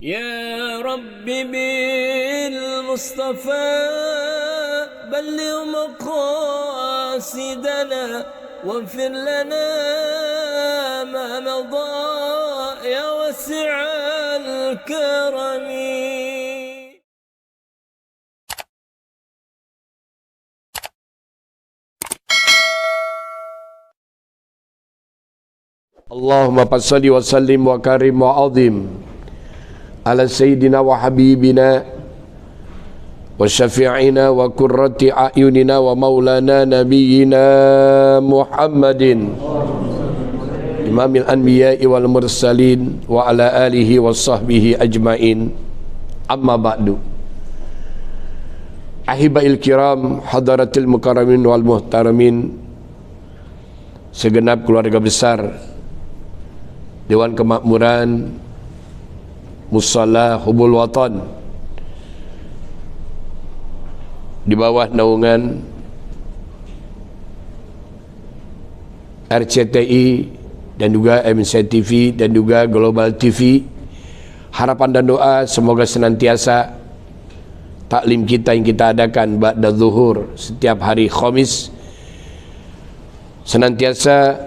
يا رب بالمصطفى بلغ مقاصدنا واغفر لنا ما مضى يا واسع الكرم. Allahumma salli wa sallim wa karim wa azim ala sayyidina wa habibina wa syafi'ina wa qurrati a'yunina wa maulana nabiyyina Muhammadin imamil anbiya'i wal mursalin wa ala alihi wa sahbihi ajma'in. Amma ba'du. Ahibail kiram, hadaratil mukarramin wal muhtaramin, segenap keluarga besar Dewan Kemakmuran Musalla Hubul Watan di bawah naungan RCTI dan juga MCTV dan juga Global TV. Harapan dan doa semoga senantiasa taklim kita yang kita adakan ba'da zuhur setiap hari Khamis senantiasa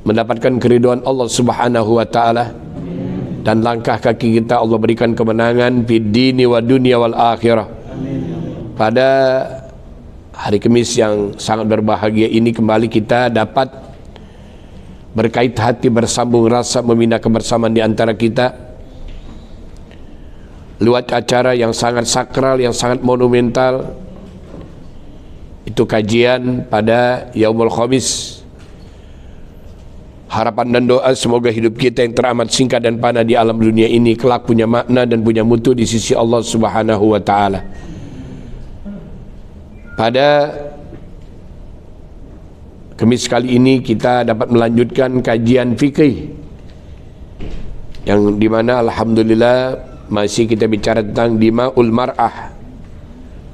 mendapatkan keridhaan Allah Subhanahu wa taala, dan langkah kaki kita Allah berikan kemenangan fid dini wa dunya wal akhirah. Pada hari Kamis yang sangat berbahagia ini kembali kita dapat berkait hati, bersambung rasa, membina kebersamaan di antara kita lewat acara yang sangat sakral, yang sangat monumental. Itu kajian pada Yaumul Khamis. Harapan dan doa semoga hidup kita yang teramat singkat dan panah di alam dunia ini kelak punya makna dan punya mutu di sisi Allah Subhanahu wa taala. Pada Kamis kali ini kita dapat melanjutkan kajian fikih yang dimana alhamdulillah masih kita bicara tentang dima'ul mar'ah,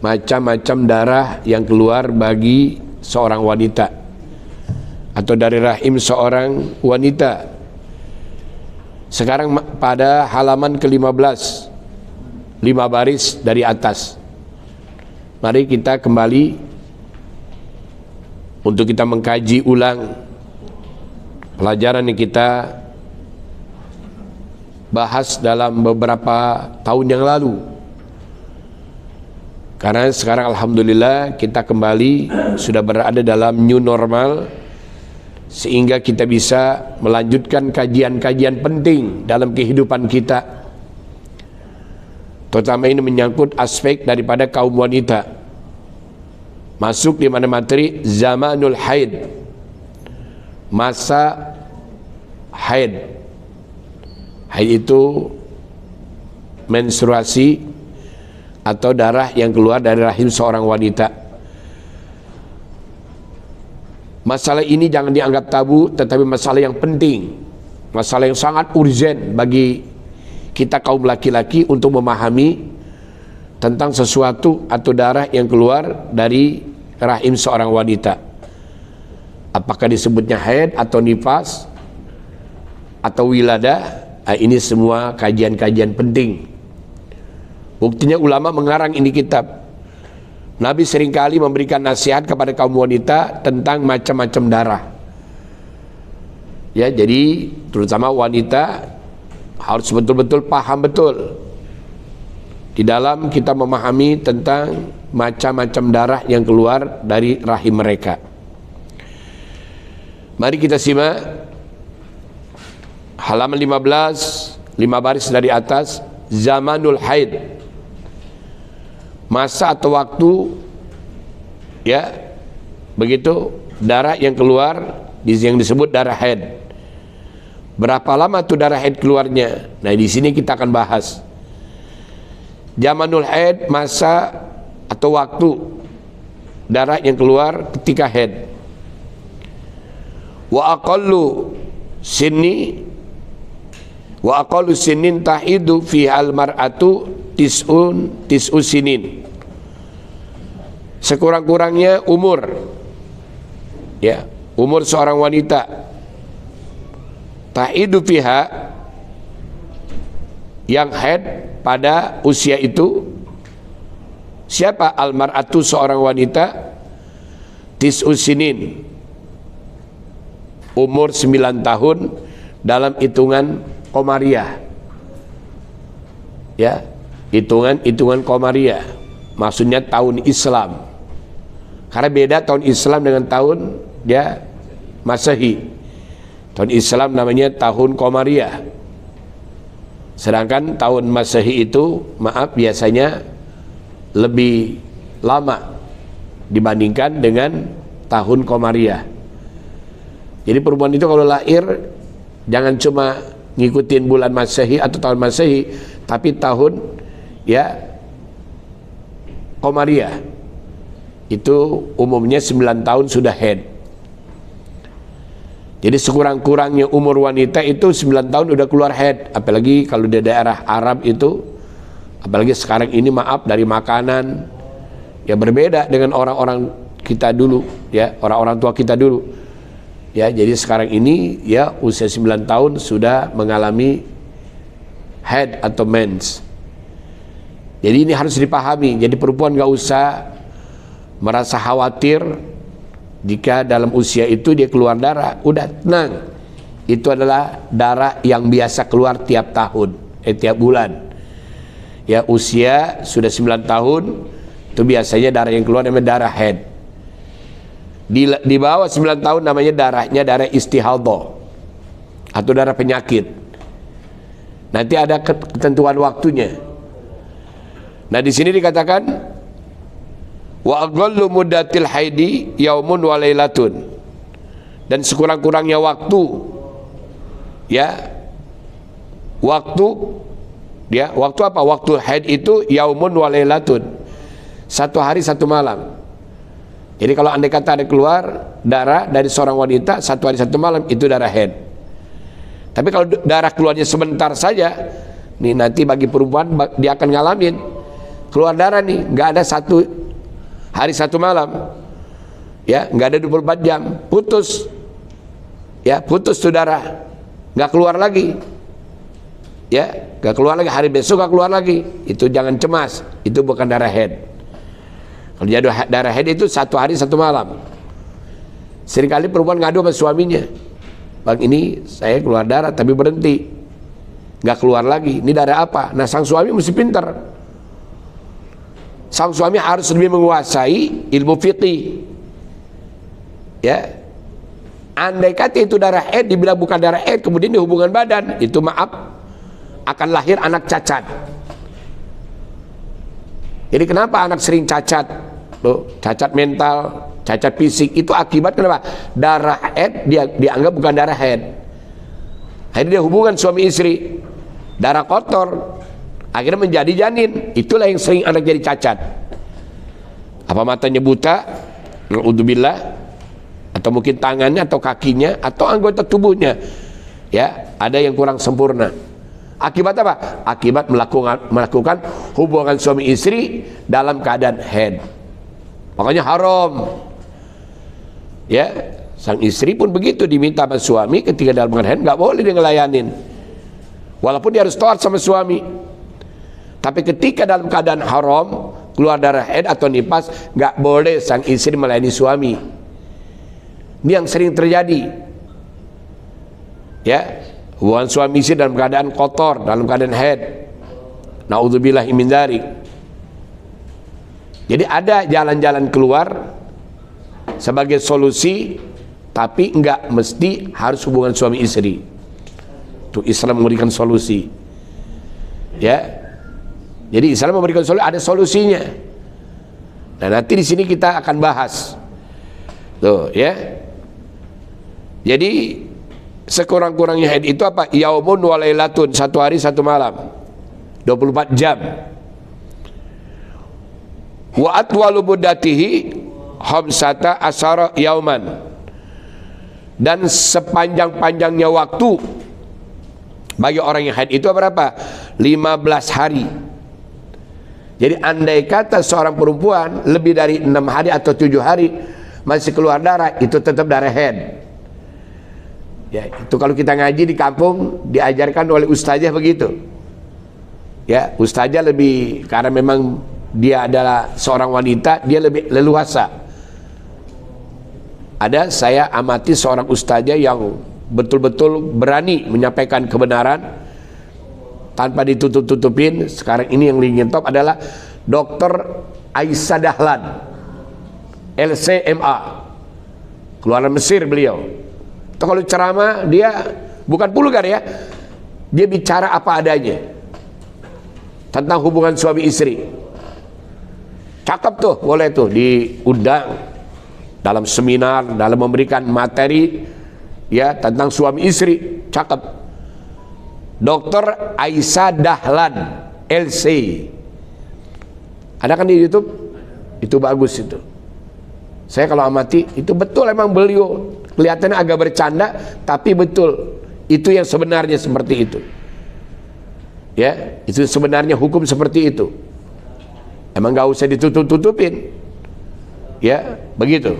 macam-macam darah yang keluar bagi seorang wanita atau dari rahim seorang wanita. Sekarang pada halaman ke-15, 5 baris dari atas. Mari kita kembali untuk kita mengkaji ulang pelajaran yang kita bahas dalam beberapa tahun yang lalu. Karena sekarang alhamdulillah kita kembali sudah berada dalam new normal, sehingga kita bisa melanjutkan kajian-kajian penting dalam kehidupan kita, terutama ini menyangkut aspek daripada kaum wanita. Masuk di mana materi zamanul haid, masa haid. Haid itu menstruasi atau darah yang keluar dari rahim seorang wanita. Masalah ini jangan dianggap tabu, tetapi masalah yang penting, masalah yang sangat urgen bagi kita kaum laki-laki untuk memahami tentang sesuatu atau darah yang keluar dari rahim seorang wanita. Apakah disebutnya haid atau nifas atau wiladah? Ini semua kajian-kajian penting. Buktinya ulama mengarang ini kitab. Nabi seringkali memberikan nasihat kepada kaum wanita tentang macam-macam darah. Ya, jadi terutama wanita harus betul-betul paham betul di dalam kita memahami tentang macam-macam darah yang keluar dari rahim mereka. Mari kita simak halaman 15, 5 baris dari atas, zamanul haid. Masa atau waktu, ya, begitu darah yang keluar yang disebut darah haid. Berapa lama tuh darah haid keluarnya? Nah, di sini kita akan bahas. Zamanul haid, masa atau waktu darah yang keluar ketika haid. Wa aqallu sinin tahidu fi al mar'atu tis'u sinin. Sekurang-kurangnya umur, ya, umur seorang wanita tahidu fiha yang haid pada usia itu siapa? Almar'atu, seorang wanita, tis'usinin, umur 9 tahun dalam hitungan Komariah. Ya, hitungan Komariah, maksudnya tahun Islam. Karena beda tahun Islam dengan tahun ya Masehi. Tahun Islam namanya tahun Komariah. Sedangkan tahun Masehi itu, maaf, biasanya lebih lama dibandingkan dengan tahun Komariah. Jadi perempuan itu kalau lahir jangan cuma ngikutin bulan Masehi atau tahun Masehi, tapi tahun ya Komariah. Itu umumnya 9 tahun sudah haid. Jadi sekurang-kurangnya umur wanita itu 9 tahun udah keluar haid. Apalagi kalau di daerah Arab itu, apalagi sekarang ini, maaf, dari makanan ya berbeda dengan orang-orang kita dulu, ya, orang-orang tua kita dulu. Ya, jadi sekarang ini ya usia 9 tahun sudah mengalami haid atau mens. Jadi ini harus dipahami. Jadi perempuan gak usah merasa khawatir jika dalam usia itu dia keluar darah. Udah tenang, itu adalah darah yang biasa keluar tiap tahun, tiap bulan. Ya, usia sudah 9 tahun itu biasanya darah yang keluar namanya darah haid. Di bawah 9 tahun namanya darahnya darah istihadhah atau darah penyakit. Nanti ada ketentuan waktunya. Nah, di sini dikatakan wa aqallu muddatil haidi yaumun wa lailatun, dan sekurang-kurangnya waktu ya waktu apa? Waktu haid itu yaumun wa lailatun, 1 hari 1 malam. Jadi kalau andai kata ada keluar darah dari seorang wanita 1 hari 1 malam, itu darah haid. Tapi kalau darah keluarnya sebentar saja, nih nanti bagi perempuan dia akan ngalamin keluar darah nih, nggak ada 1 hari 1 malam, ya, nggak ada 24 jam, putus, ya, putus tuh darah, nggak keluar lagi, ya, nggak keluar lagi, hari besok nggak keluar lagi, itu jangan cemas, itu bukan darah haid. Kalau jadi darah haid itu 1 hari 1 malam. Seringkali perempuan ngadu sama suaminya, bang, ini saya keluar darah tapi berhenti, nggak keluar lagi, ini darah apa? Nah, sang suami mesti pintar. Sang suami harus lebih menguasai ilmu fikih. Ya, andai kata itu darah haid dibilang bukan darah haid, kemudian di hubungan badan, itu maaf akan lahir anak cacat. Jadi kenapa anak sering cacat? Loh, cacat mental, cacat fisik, itu akibat kenapa? Darah haid dia dianggap bukan darah haid. Akhirnya dia hubungan suami istri, darah kotor, akhirnya menjadi janin. Itulah yang sering anak jadi cacat. Apa matanya buta, naudzubillah, atau mungkin tangannya atau kakinya atau anggota tubuhnya, ya, ada yang kurang sempurna. Akibat apa? Akibat melakukan hubungan suami istri dalam keadaan haid. Makanya haram. Ya, sang istri pun begitu, diminta sama suami ketika dalam keadaan haid nggak boleh dia ngelayanin, walaupun dia harus taat sama suami. Tapi ketika dalam keadaan haram, keluar darah haid atau nifas, nggak boleh sang istri melayani suami. Ini yang sering terjadi. Ya, hubungan suami istri dalam keadaan kotor, dalam keadaan haid. Naudzubillahi min dzalik. Jadi ada jalan-jalan keluar sebagai solusi, tapi nggak mesti harus hubungan suami istri. Itu Islam memberikan solusi. Ya. Jadi Islam memberikan solusi, ada solusinya. Nah, nanti di sini kita akan bahas. Tuh, ya. Jadi sekurang-kurangnya haid itu apa? Yaumun wa lailatun, 1 hari 1 malam. 24 jam. Wa atwalu muddatihi khamsata asyara yauman. Dan sepanjang-panjangnya waktu bagi orang yang haid itu berapa? 15 hari. Jadi andai kata seorang perempuan lebih dari 6 hari atau 7 hari masih keluar darah, itu tetap darah haid. Ya, itu kalau kita ngaji di kampung diajarkan oleh ustazah begitu. Ya, ustazah lebih, karena memang dia adalah seorang wanita, dia lebih leluasa. Ada, saya amati seorang ustazah yang betul-betul berani menyampaikan kebenaran tanpa ditutup-tutupin. Sekarang ini yang ingin top adalah Dr. Aisyah Dahlan, LCMA, keluaran Mesir beliau. Itu kalau ceramah dia bukan vulgar ya, dia bicara apa adanya tentang hubungan suami istri. Cakep tuh, boleh tuh diundang dalam seminar, dalam memberikan materi ya tentang suami istri. Cakep. Dr. Aisyah Dahlan, LC. Ada kan di YouTube? Itu bagus itu. Saya kalau amati itu betul, emang beliau kelihatannya agak bercanda, tapi betul itu yang sebenarnya seperti itu. Ya, itu sebenarnya hukum seperti itu. Emang gak usah ditutup-tutupin. Ya, begitu.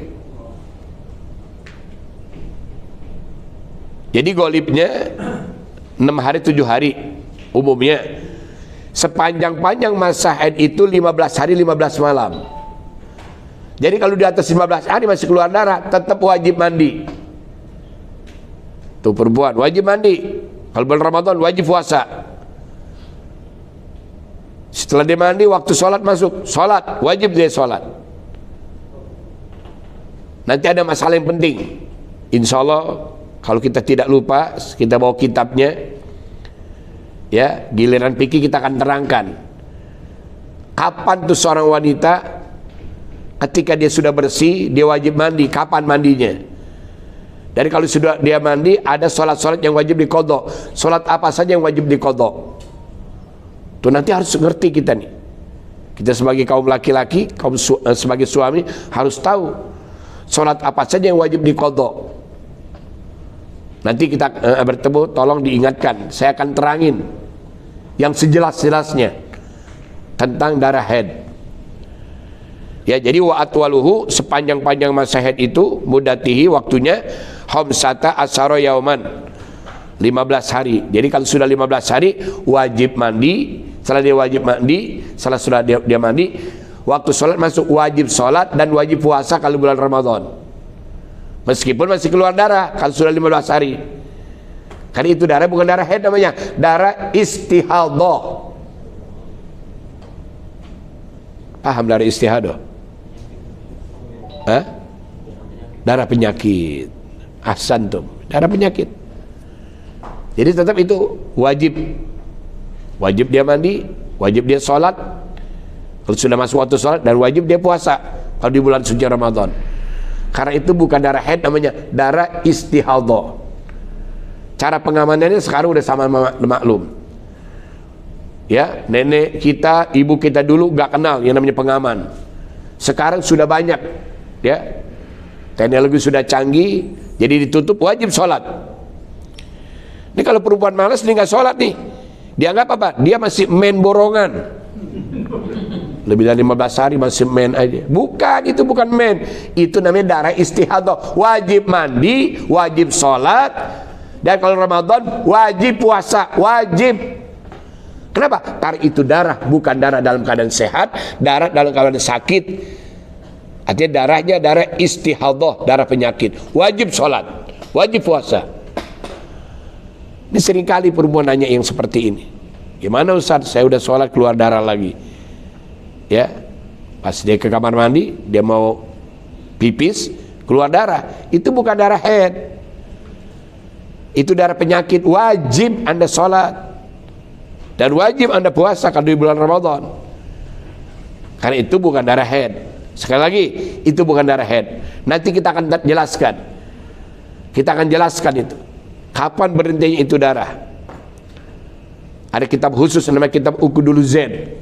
Jadi golibnya 6 hari 7 hari umumnya. Sepanjang-panjang masa haid itu 15 hari 15 malam. Jadi kalau di atas 15 hari masih keluar darah, tetap wajib mandi. Tuh perempuan wajib mandi. Kalau bulan Ramadan wajib puasa. Setelah dia mandi, waktu sholat masuk, sholat, wajib dia sholat. Nanti ada masalah yang penting, insya Allah kalau kita tidak lupa, kita bawa kitabnya ya, giliran fikih kita akan terangkan kapan tuh seorang wanita ketika dia sudah bersih dia wajib mandi, kapan mandinya. Dari kalau sudah dia mandi, ada sholat-sholat yang wajib diqadha. Sholat apa saja yang wajib diqadha tuh nanti harus ngerti kita nih. Kita sebagai kaum laki-laki, sebagai suami harus tahu sholat apa saja yang wajib diqadha. Nanti kita bertemu, tolong diingatkan, saya akan terangin yang sejelas-jelasnya tentang darah haid. Ya, jadi wa atwaluhu, sepanjang-panjang masa haid itu, mudatihi, waktunya khamsata asyara yauman, 15 hari. Jadi kalau sudah 15 hari wajib mandi. Setelah dia wajib mandi, setelah sudah dia mandi, waktu sholat masuk, wajib sholat dan wajib puasa kalau bulan Ramadan. Meskipun masih keluar darah kalau sudah 15 hari. Karena itu darah bukan darah haid namanya, darah istihadhah. Paham darah istihadhah? Darah penyakit. Ahsan tuh, darah penyakit. Jadi tetap itu wajib. Wajib dia mandi, wajib dia sholat kalau sudah masuk waktu sholat, dan wajib dia puasa kalau di bulan suci Ramadan. Karena itu bukan darah haid namanya, darah istihadhah. Cara pengamanannya sekarang udah sama maklum. Ya, nenek kita, ibu kita dulu gak kenal yang namanya pengaman. Sekarang sudah banyak. Ya, teknologi sudah canggih, jadi ditutup, wajib sholat. Ini kalau perempuan malas nih gak sholat nih, dianggap apa? Dia masih main borongan. Lebih dari 15 hari masih main aja. Bukan, itu bukan main. Itu namanya darah istihadhah. Wajib mandi, wajib sholat, dan kalau Ramadan wajib puasa, wajib. Kenapa? Karena itu darah, bukan darah dalam keadaan sehat, darah dalam keadaan sakit. Artinya darahnya darah istihadhah, darah penyakit. Wajib sholat, wajib puasa. Ini seringkali perempuan nanya yang seperti ini. Gimana Ustaz, saya udah sholat keluar darah lagi. Ya, pas dia ke kamar mandi, dia mau pipis, keluar darah. Itu bukan darah haid. Itu darah penyakit. Wajib Anda sholat dan wajib Anda puasa kalau di bulan Ramadan. Karena itu bukan darah haid. Sekali lagi, itu bukan darah haid. Nanti kita akan jelaskan. Kita akan jelaskan itu. Kapan berhentinya itu darah? Ada kitab khusus namanya kitab Uqudul Zain.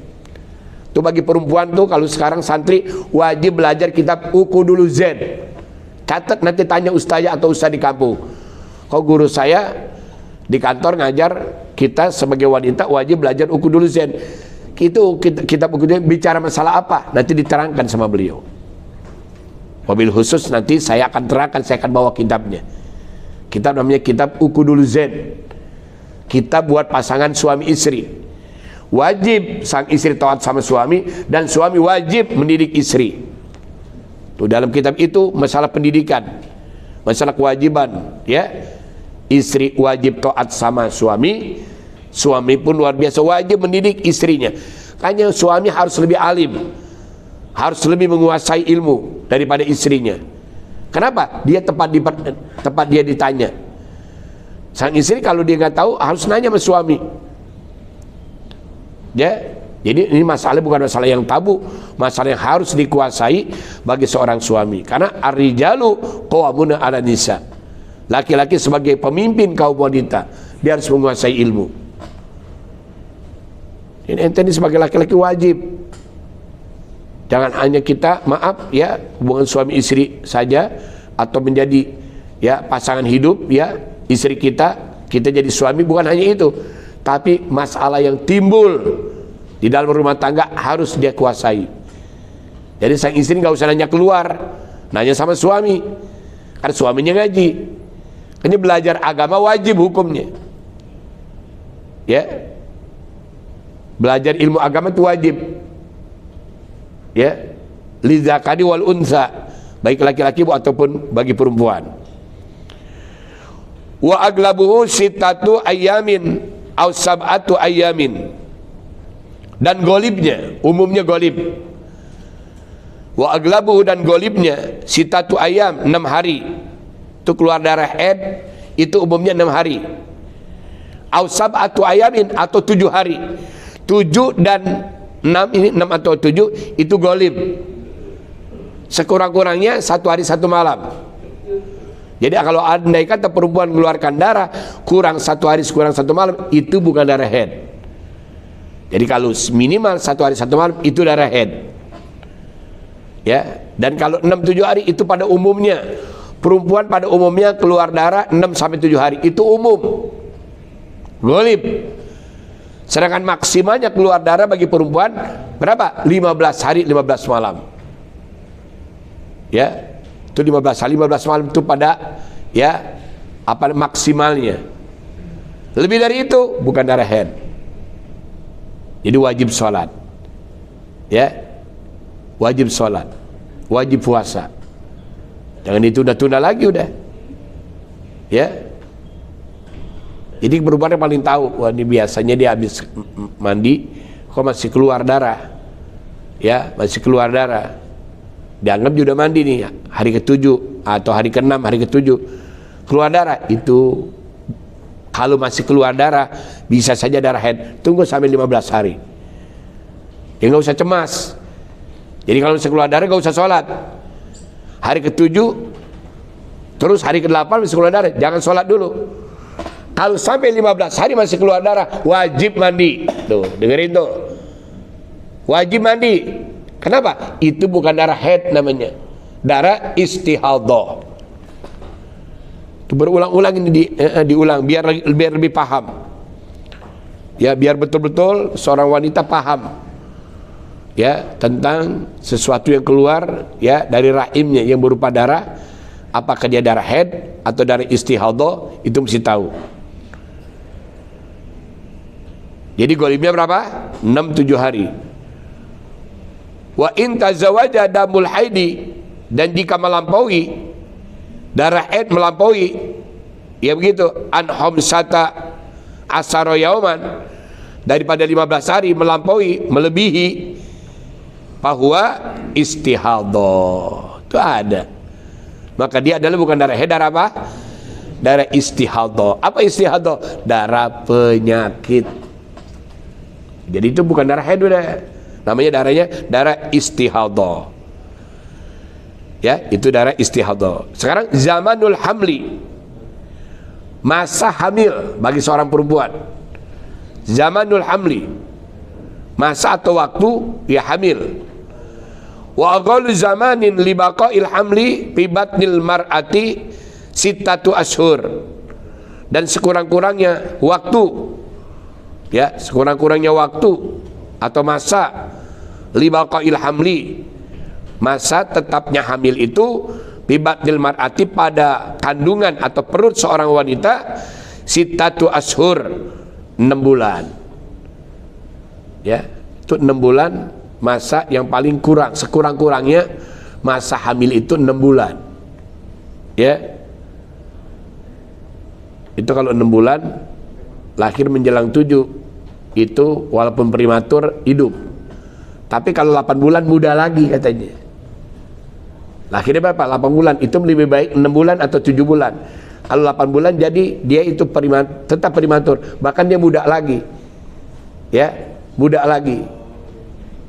Itu bagi perempuan tuh, kalau sekarang santri wajib belajar kitab Uqudul Zain. Catat, nanti tanya ustazah atau ustaz di kampung. Kok guru saya di kantor ngajar kita sebagai wanita wajib belajar Uqudul Zain. Itu kitab Uqudul Zain bicara masalah apa? Nanti diterangkan sama beliau. Wabil khusus nanti saya akan terangkan, saya akan bawa kitabnya. Kitab namanya kitab Uqudul Zain. Kitab buat pasangan suami istri. Wajib sang istri taat sama suami, dan suami wajib mendidik istri. Tuh, dalam kitab itu masalah pendidikan, masalah kewajiban, ya. Istri wajib taat sama suami, suami pun luar biasa wajib mendidik istrinya. Makanya suami harus lebih alim, harus lebih menguasai ilmu daripada istrinya. Kenapa? Dia tempat dia ditanya. Sang istri kalau dia nggak tahu harus nanya sama suami. Ya, jadi ini masalah bukan masalah yang tabu, masalah yang harus dikuasai bagi seorang suami. Karena ar-rijalu qawwamuna 'alan nisa. Laki-laki sebagai pemimpin kaum wanita, dia harus menguasai ilmu. Ini ente ini sebagai laki-laki wajib. Jangan hanya kita, maaf ya, hubungan suami istri saja, atau menjadi ya pasangan hidup ya, istri kita jadi suami, bukan hanya itu. Tapi masalah yang timbul di dalam rumah tangga harus dia kuasai. Jadi sang istri nggak usah nanya keluar, nanya sama suami. Karena suaminya ngaji. Ini belajar agama wajib hukumnya. Ya, belajar ilmu agama itu wajib. Ya, lidzakari wal unsa, baik laki-laki ataupun bagi perempuan. Wa aglabuhu sittatu ayamin au sab'atu ayamin, dan golibnya, umumnya golib. Wa aglabuhu, dan golibnya, sittatu ayam, 6 hari. Itu keluar darah haid, itu umumnya 6 hari. Au sab'atu ayamin, atau 7 hari. 7 dan 6 ini, 6 atau 7 itu golib. Sekurang-kurangnya 1 hari 1 malam. Jadi kalau andai kata perempuan mengeluarkan darah kurang 1 hari kurang 1 malam, itu bukan darah haid. Jadi kalau minimal 1 hari 1 malam itu darah haid. Ya, dan kalau 6-7 hari itu pada umumnya, perempuan pada umumnya keluar darah 6-7 hari, itu umum. Golib. Sedangkan maksimalnya keluar darah bagi perempuan berapa? 15 hari 15 malam. Ya, itu 15 hari 15 malam itu pada ya apa maksimalnya. Lebih dari itu bukan darah haid. Jadi wajib sholat, ya, wajib sholat, wajib puasa. Jangan ditunda-tunda lagi udah, ya. Jadi perempuan yang paling tahu, wah ini biasanya dia habis mandi kok masih keluar darah, ya, masih keluar darah. Dianggap sudah mandi nih, hari ke-7 atau hari ke-6, hari ke-7 keluar darah. Itu kalau masih keluar darah bisa saja darah haid. Tunggu sampai 15 hari. Ya nggak usah cemas. Jadi kalau masih keluar darah nggak usah sholat. Hari ke-7 terus hari ke-8 masih keluar darah, jangan sholat dulu. Kalau sampai 15 hari masih keluar darah, wajib mandi. Tuh, dengerin tuh. Wajib mandi. Kenapa? Itu bukan darah haid namanya, darah istihadhah. Itu berulang-ulang ini diulang biar lebih paham. Ya, biar betul-betul seorang wanita paham ya tentang sesuatu yang keluar ya dari rahimnya yang berupa darah, apakah dia darah haid atau darah istihadhah, itu mesti tahu. Jadi golibnya berapa? 6-7 hari. Wa in tazawaja damul haidi, dan jika melampaui darah haid, melampaui ya begitu, an khamsata asara yauman, daripada 15 hari melampaui, melebihi, bahwa istihadhah itu ada, maka dia adalah bukan darah haid, darah apa? Darah istihadhah. Apa istihadhah? Darah penyakit. Jadi itu bukan darah haid udah. Namanya darahnya darah istihadhah. Ya, itu darah istihadhah. Sekarang zamanul hamli, masa hamil bagi seorang perempuan. Zamanul hamli, masa atau waktu ya hamil. Wa aqallu zamanin li baqa'il hamli fi batnil mar'ati sittatu ashur. Dan sekurang-kurangnya waktu, ya, sekurang-kurangnya waktu atau masa libaqa'il hamli, masa tetapnya hamil itu bibatnil mar'ati, pada kandungan atau perut seorang wanita, sittatu ashur, 6 bulan. Ya, itu 6 bulan masa yang paling kurang. Sekurang-kurangnya masa hamil itu 6 bulan. Ya. Itu kalau 6 bulan lahir menjelang 7 itu walaupun prematur hidup. Tapi kalau 8 bulan muda lagi katanya. Lahirnya berapa? 8 bulan. Itu lebih baik 6 bulan atau 7 bulan. Kalau 8 bulan jadi dia itu tetap prematur. Bahkan dia muda lagi. Ya, muda lagi.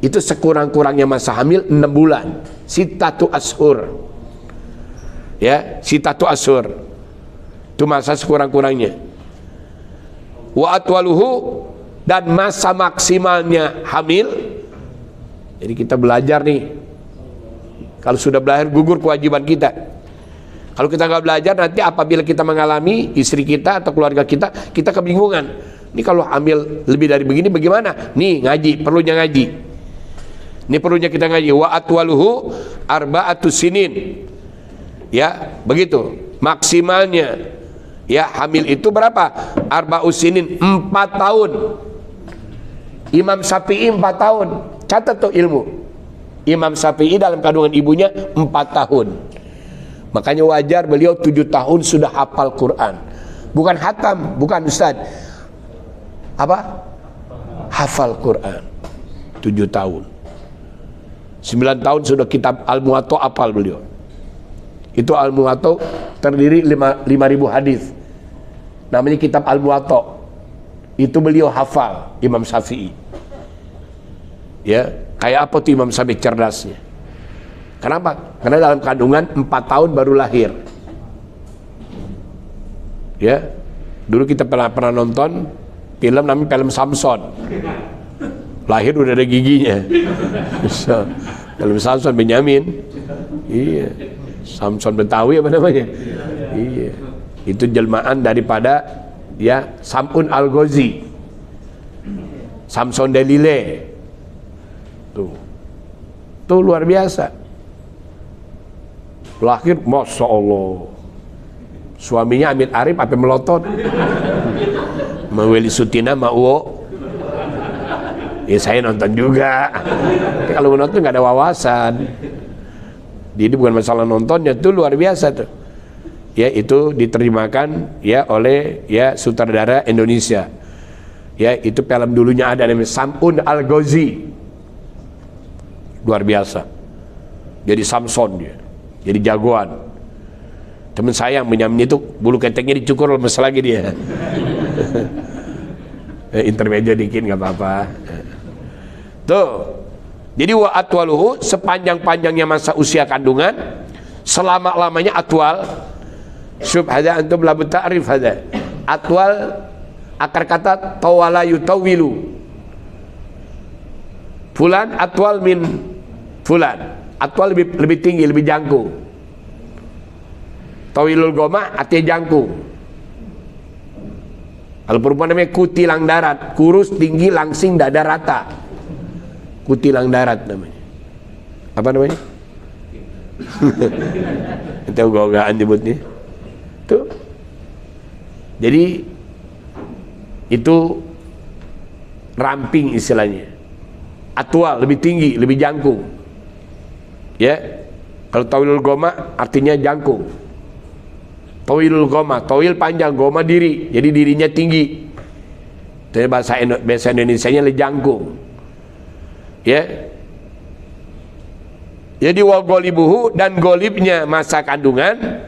Itu sekurang-kurangnya masa hamil 6 bulan. Sitatu ashur. Ya, sitatu ashur. Itu masa sekurang-kurangnya. Wa atwaluhu, dan masa maksimalnya hamil. Jadi kita belajar nih. Kalau sudah belajar gugur kewajiban kita. Kalau kita nggak belajar, nanti apabila kita mengalami istri kita atau keluarga kita kebingungan. Ini kalau hamil lebih dari begini bagaimana? Nih ngaji, perlunya ngaji. Ini perlunya kita ngaji. Wa atwaluhu arba'atus sinin. Ya, begitu. Maksimalnya ya hamil itu berapa? Arba'us sinin, 4 tahun. Imam Syafi'i 4 tahun. Catat tuh ilmu. Imam Syafi'i dalam kandungan ibunya 4 tahun. Makanya wajar beliau 7 tahun sudah hafal Quran. Bukan hatam, bukan Ustaz. Apa? Hafal Quran. 7 tahun. 9 tahun sudah kitab Al-Muwatta hafal beliau. Itu Al-Muwatta terdiri 5.000 hadis. Namanya kitab Al-Muwatta. Itu beliau hafal, Imam Syafi'i. Ya, kayak apa tuh Imam Syafi'i cerdasnya? Kenapa? Karena dalam kandungan 4 tahun baru lahir. Ya, dulu kita pernah nonton film namanya film Samson. Lahir udah ada giginya. Film Samson Benyamin. Iya. Samson Betawi apa namanya? Iya. Itu jelmaan daripada ya Sam'un Al-Ghazi. Samson Delile. Tuh luar biasa. Lahir, Masya Allah. Suaminya Amin Arif apa melotot. Meweli Sutina Ma'uwo. Ya saya nonton juga. Tapi kalau menonton nggak ada wawasan. Jadi bukan masalah nontonnya, tuh luar biasa tuh. Ya itu diterjemahkan ya oleh ya sutradara Indonesia. Ya itu film dulunya ada namanya Sam'un Al-Ghazi. Luar biasa. Jadi Samson dia. Jadi jagoan. Teman saya yang Benyamin itu bulu keteknya dicukur lemes lagi dia. Intermedia dikit nggak apa-apa. Tuh. Jadi wa atwaluhu, sepanjang-panjangnya masa usia kandungan, selama-lamanya atwal. Syub hada antum labu ta'rif hada. Atwal akar kata tawala yutawilu. Fulan atwal min fulan. Atwal lebih tinggi, lebih jangkung. Tawilul goma artinya jangkung. Kalau perempuan namanya kutilang darat, kurus, tinggi, langsing, dada rata. Kutilang darat namanya. Apa namanya? Itu gak nyebutnya. Tuh. Jadi itu ramping istilahnya. Atwal lebih tinggi, lebih jangkung. Ya. Kalau tawilul goma artinya jangkung. Tawilul goma, tawil panjang, goma diri, jadi dirinya tinggi. Jadi bahasa Indonesianya le jangkung. Ya. Jadi wa golibuhu, dan golibnya masa kandungan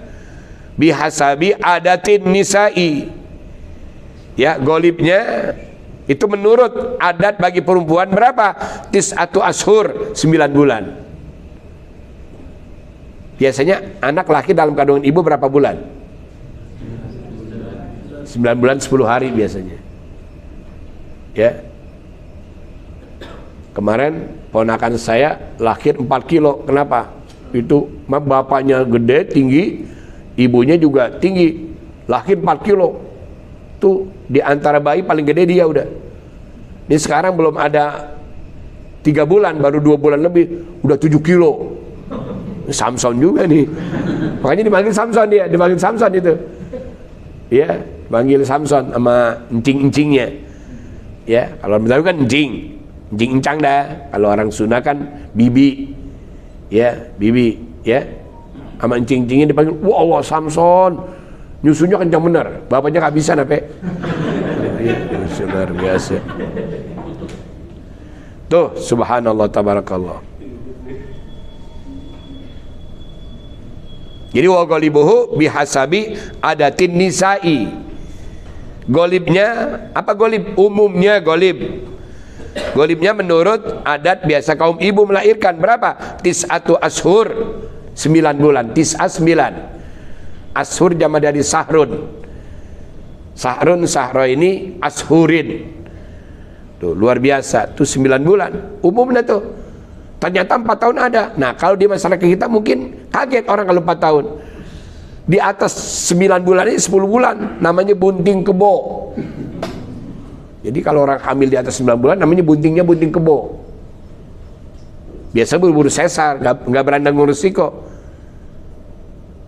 bihasabi adatin nisa'i. Ya, golibnya itu menurut adat bagi perempuan berapa? Tis'atu ashur, 9 bulan. Biasanya anak laki dalam kandungan ibu berapa bulan? 9 bulan 10 hari biasanya. Ya. Kemarin ponakan saya lahir 4 kilo. Kenapa? Itu bapaknya gede, tinggi, ibunya juga tinggi. Lahir 4 kilo. Tuh di antara bayi paling gede dia udah. Ini sekarang belum ada 3 bulan, baru 2 bulan lebih, udah 7 kilo. Samson juga nih. Makanya dipanggil Samson dia, dipanggil Samson itu. Ya, panggil Samson sama encing-encingnya. Ya, kalau Betawi kan encing. Kencing encang dah. Kalau orang Sunda kan bibi, ya bibi, ya. Sama encing-encingnya dipanggil, wah Samson, nyusunya kencang bener. Bapaknya nggak bisa nape. Ya, luar biasa. Tuh, subhanallah tabarakallah. Jadi wa golibuhu bihasabi adatin nisa'i. Golibnya apa golib? Umumnya golib. Golibnya menurut adat biasa kaum ibu melahirkan berapa? Tis'atu ashur, 9 bulan. Tis'a 9. Ashur jama dari sahrun. Sahrun, sahro ini ashurin. Tuh, luar biasa. Tuh 9 bulan. Umumnya tuh. Ternyata 4 tahun ada. Nah, kalau di masyarakat kita mungkin kaget orang kalau 4 tahun. Di atas 9 bulan ini 10 bulan. Namanya bunting kebo. Jadi kalau orang hamil di atas 9 bulan namanya buntingnya bunting kebo. Biasa buru-buru sesar, nggak berani ngurus kok.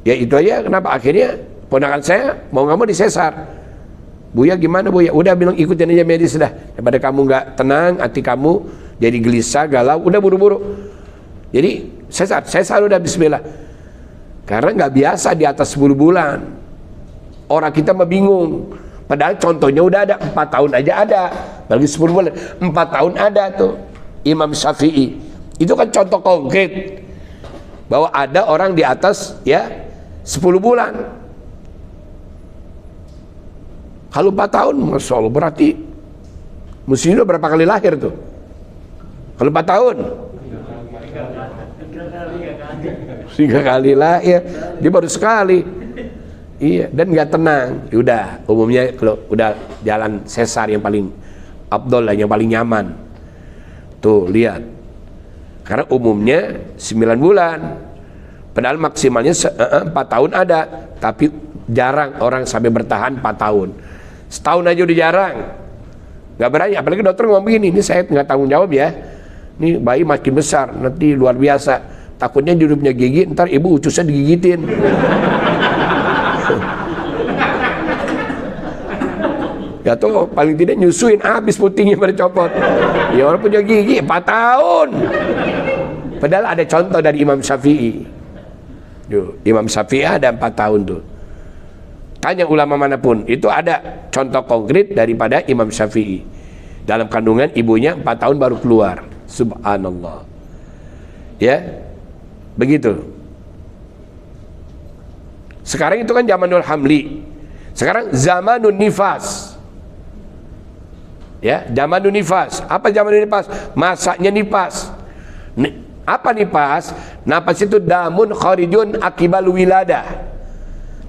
Ya itu aja kenapa akhirnya ponakan saya mau nggak mau disesar. Buya gimana Buya? Udah bilang ikutin aja medis dah. Daripada kamu nggak tenang, hati kamu jadi gelisah, galau, udah buru-buru. Jadi sesar udah bismillah. Karena nggak biasa di atas 10 bulan. Orang kita mah bingung. Padahal contohnya udah ada 4 tahun aja ada. Bagi 10 bulan 4 tahun ada tuh. Imam Syafi'i. Itu kan contoh konkret bahwa ada orang di atas ya 10 bulan. Kalau 4 tahun, Masya Allah, berarti mesti udah berapa kali lahir tuh? Kalau 4 tahun 3 kali lahir, dia baru sekali. Iya, dan nggak tenang. Udah, umumnya kalau udah jalan sesar yang paling afdol lah, yang paling nyaman. Tuh, lihat. Karena umumnya 9 bulan. Padahal maksimalnya 4 tahun ada, tapi jarang orang sampai bertahan 4 tahun. Setahun aja udah jarang. Nggak berani, apalagi dokter ngomong begini, ini saya nggak tanggung jawab ya. Ini bayi makin besar, nanti luar biasa. Takutnya hidupnya gigi, ntar ibu ucusnya digigitin. Ya tuh paling tidak nyusuin habis putingnya pada copot. Ya orang punya gigi 4 tahun. Padahal ada contoh dari Imam Syafi'i. Imam Syafi'i ada 4 tahun tuh. Tanya ulama manapun, itu ada contoh konkret daripada Imam Syafi'i. Dalam kandungan ibunya 4 tahun baru keluar. Subhanallah. Ya. Begitu. Sekarang itu kan zamanul hamli. Sekarang zamanun nifas. Ya, zamanun nifas. Apa zamanun nifas? Masaknya nifas. Apa nifas? Nafas itu damun kharijun akibal wiladah.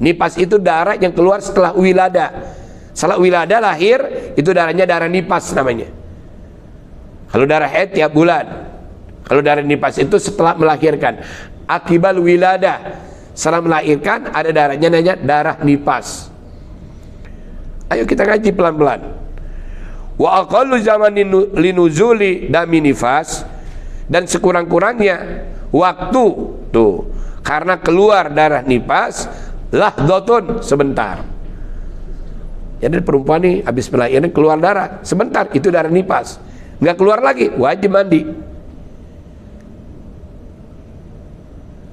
Nifas itu darah yang keluar setelah wiladah. Setelah wiladah lahir, itu darahnya darah nifas namanya. Kalau darah haid tiap bulan. Kalau darah nifas itu setelah melahirkan. Akibal wiladah. Setelah melahirkan ada darahnya namanya darah nifas. Ayo kita ngaji pelan-pelan. Wa aqallu zamanin linuzuli dami nifas, dan sekurang-kurangnya waktu tuh karena keluar darah nifas lahdhatun, sebentar. Jadi perempuan nih habis melahirkan keluar darah sebentar, itu darah nifas. Nggak keluar lagi, wajib mandi.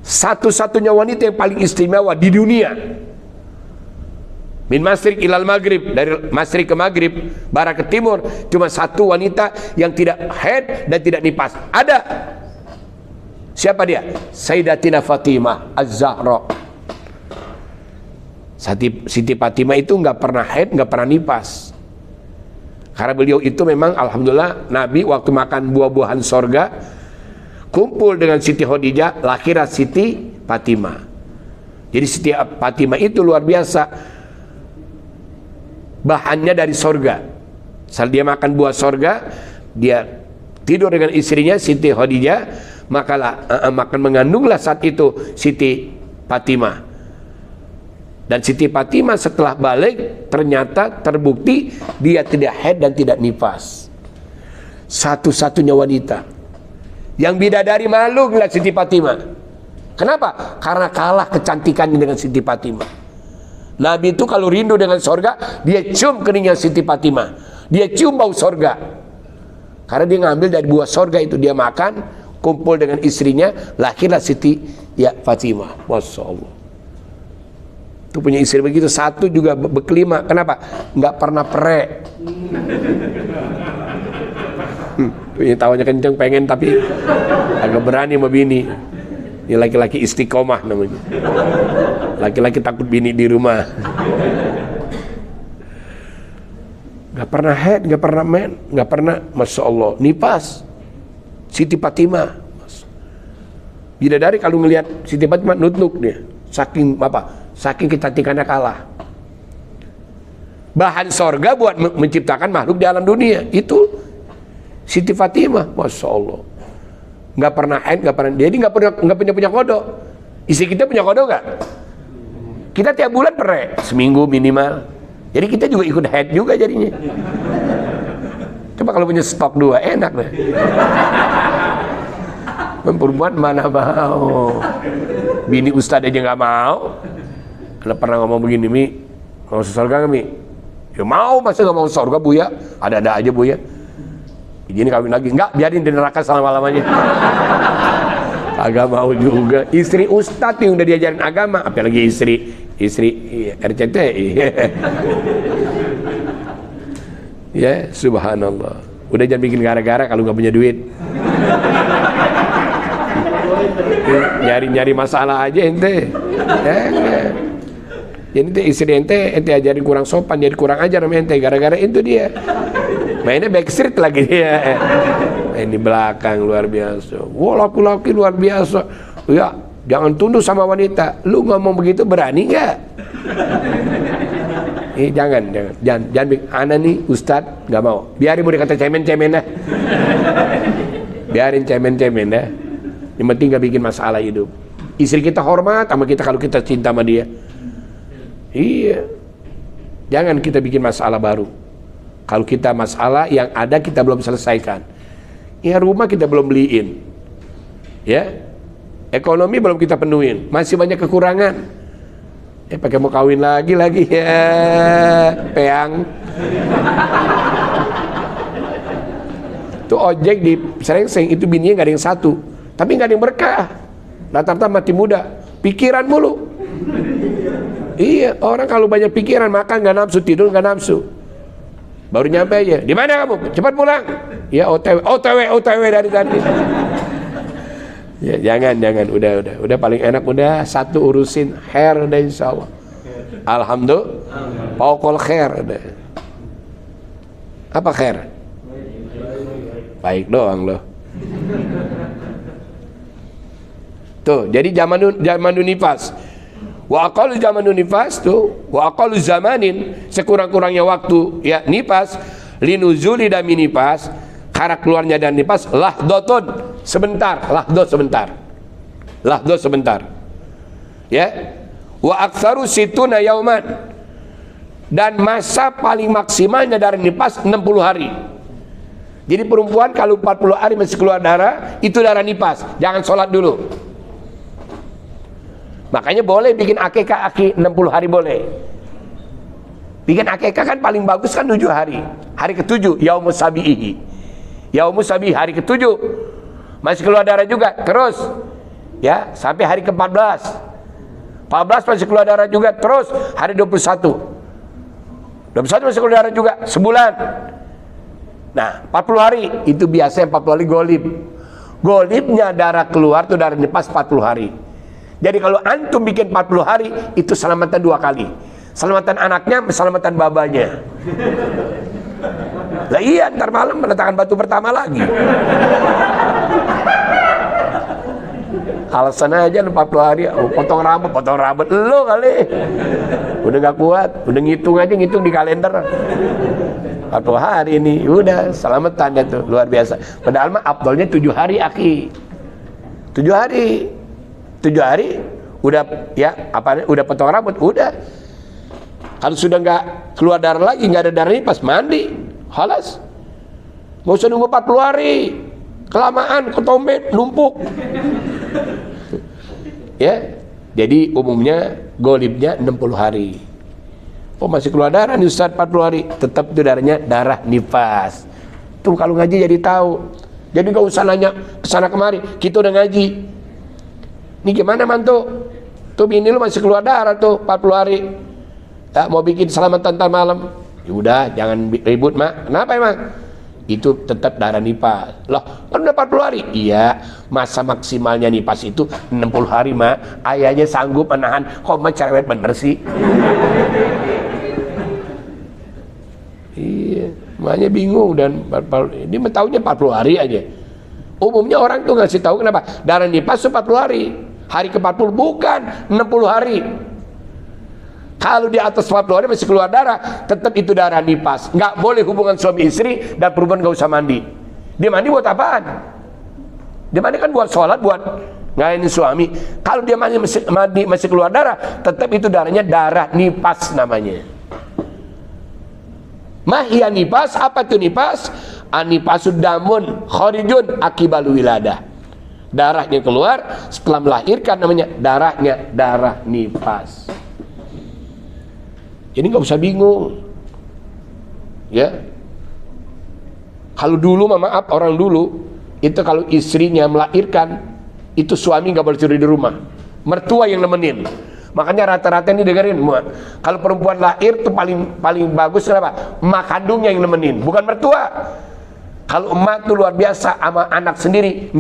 Satu-satunya wanita yang paling istimewa di dunia, min masrik ilal maghrib, dari masrik ke maghrib, barat ke timur, cuma satu wanita yang tidak haid dan tidak nifas. Ada. Siapa dia? Sayyidatina Fatimah Az-Zahra. Siti Fatimah itu nggak pernah haid, nggak pernah nifas. Karena beliau itu memang alhamdulillah Nabi waktu makan buah-buahan sorga kumpul dengan Siti Khadijah, lahirlah Siti Fatimah. Jadi Siti Fatimah itu luar biasa, bahannya dari sorga. Saat dia makan buah sorga, dia tidur dengan istrinya Siti Khadijah, maka mengandunglah saat itu Siti Fatimah. Dan Siti Fatimah setelah balik ternyata terbukti dia tidak haid dan tidak nifas. Satu-satunya wanita yang bidadari malu ngeliat Siti Fatimah. Kenapa? Karena kalah kecantikannya dengan Siti Fatimah. Nabi itu kalau rindu dengan sorga, dia cium keningnya Siti Fatimah, dia cium bau sorga. Karena dia ngambil dari buah sorga itu, dia makan, kumpul dengan istrinya, lahirlah Siti Fatimah. Masya Allah. Itu punya istri begitu, satu juga berkelima. Kenapa? Nggak pernah perek. Punya tawanya kenceng, pengen tapi agak berani sama bini. Ini laki-laki istiqomah namanya. Laki-laki takut bini di rumah. Nggak pernah head, nggak pernah men, nggak pernah, Masya Allah, nipas. Siti Fatimah. Bidadari kalau ngelihat Siti Fatimah nut-nut dia. Saking apa? Saking kecantikannya kalah. Bahan sorga buat menciptakan makhluk di alam dunia itu Siti Fatimah, Masya Allah. Nggak pernah haid, nggak pernah. Jadi nggak punya kodok. Istri kita punya kodok nggak? Kita tiap bulan perek, seminggu minimal. Jadi kita juga ikut haid juga jadinya. Coba kalau punya stok 2 enak deh. Perempuan mana mau? Bini ustadz aja nggak mau. Karena pernah ngomong begini, Mi, mau surga nggak, Mi? Ya mau, masa nggak mau surga, Buya? Ada-ada aja, Buya. Begini kawin lagi, nggak, biarin di neraka selama-lamanya. Agak mau juga. Istri ustadz yang udah diajarin agama, apalagi istri RCTI. Ya, subhanallah. Udah jangan bikin gara-gara kalau nggak punya duit. Nyari-nyari masalah aja ente. Jadi istri ente ajarin kurang sopan, jadi kurang ajar sama ente, gara-gara itu dia. Mainnya backstreet lagi dia. Main di belakang luar biasa. Wah, laki-laki luar biasa. Ya, jangan tunduk sama wanita. Lu ngomong begitu berani nggak? Jangan. Ana nih ustadz nggak mau. Biarin mau dikata cemen-cemen dah. Biarin cemen-cemen dah. Yang penting nggak bikin masalah hidup. Istri kita hormat sama kita kalau kita cinta sama dia. Iya. Jangan kita bikin masalah baru. Kalau kita masalah yang ada kita belum selesaikan. Ya, rumah kita belum beliin. Ya. Ekonomi belum kita penuhin. Masih banyak kekurangan. Pakai mau kawin lagi ya. Peang. Tuh ojek di Serengseng itu bininya nggak ada yang satu. Tapi nggak ada yang berkah. Rata-rata mati muda. Pikiran mulu. Iya, orang kalau banyak pikiran makan nggak nafsu, tidur nggak nafsu. Baru nyampe aja. Di mana kamu? Cepat pulang. Ya OTW dari tadi. Ya jangan. Udah paling enak udah satu urusin hair udah insyaallah. Alhamdulillah. Pokol hair udah. Apa hair? Baik doang loh. Tuh, jadi zaman nifas. Wa aqallu zamanu nifas tuh, wa aqallu zamanin, sekurang-kurangnya waktu ya nifas, linuzuli dami nifas, karena keluarnya dan nifas lahdotun, sebentar. Ya. Wa aktsaru situna yauman, dan masa paling maksimalnya dari nifas 60 hari. Jadi perempuan kalau 40 hari masih keluar darah, itu darah nifas, jangan sholat dulu. Makanya boleh bikin akikah 60 hari boleh. Bikin akikah kan paling bagus kan 7 hari. Hari ke-7 yaumus sabihi. Yaumus sabihi hari ke-7. Masih keluar darah juga terus. Ya, sampai hari ke-14. 14 masih keluar darah juga terus hari 21. 21 masih keluar darah juga sebulan. Nah, 40 hari itu biasanya 40 hari golib. Golibnya darah keluar tuh darah nifas 40 hari. Jadi kalau antum bikin 40 hari itu selamatan 2 kali. Selamatan anaknya, selamatan babanya. Lah iya, ntar malam meletakkan batu pertama lagi. Alasan aja 40 hari, potong rambut lo kali. Udah gak kuat, udah ngitung di kalender. 40 hari ini, udah selamatan ya tuh, luar biasa. Padahal mah afdolnya 7 hari akhi. 7 hari udah ya udah potong rambut udah. Kalau sudah nggak keluar darah lagi, nggak ada darah ini pas mandi, halas. Nggak usah nunggu 40 hari, kelamaan ketombe numpuk. Ya, jadi umumnya golibnya 60 hari. Oh masih keluar darah nih Ustaz 40 hari, tetap itu darahnya darah nifas. Tuh kalau ngaji jadi tahu. Jadi gak usah nanya kesana kemari, kita udah ngaji. Ini gimana mantu? Tuh bini lu masih keluar darah tuh 40 hari. Ya, mau bikin selamatan ntar malam. Ya udah, jangan ribut mak. Kenapa emang? Itu tetap darah nifas. Loh, kan udah 40 hari. Iya, masa maksimalnya nifas itu 60 hari mak. Ayahnya sanggup menahan. Kok mak cerewet bener sih? Iya, maknya bingung dan ini tahunya 40 hari aja. Umumnya orang tuh ngasih tahu kenapa darah nifas 40 hari. Hari ke-40 bukan 60 hari. Kalau di atas 40 hari masih keluar darah, tetap itu darah nifas. Nggak boleh hubungan suami istri dan perempuan nggak usah mandi. Dia mandi buat apaan? Dia mandi kan buat sholat, buat ngelayanin suami. Kalau dia mandi masih keluar darah, tetap itu darahnya darah nifas namanya. Mahia nifas, apa tuh nifas? Anifasud damun khorijun akibalu wiladah. Darahnya keluar setelah melahirkan, namanya darahnya darah nifas. Jadi nggak usah bingung. Ya. Kalau dulu, maaf, orang dulu itu kalau istrinya melahirkan, itu suami nggak boleh tidur di rumah. Mertua yang nemenin. Makanya rata-rata ini dengerin, kalau perempuan lahir tuh paling bagus kenapa? Emak kandungnya yang nemenin, bukan mertua. Kalau emak tuh luar biasa sama anak sendiri,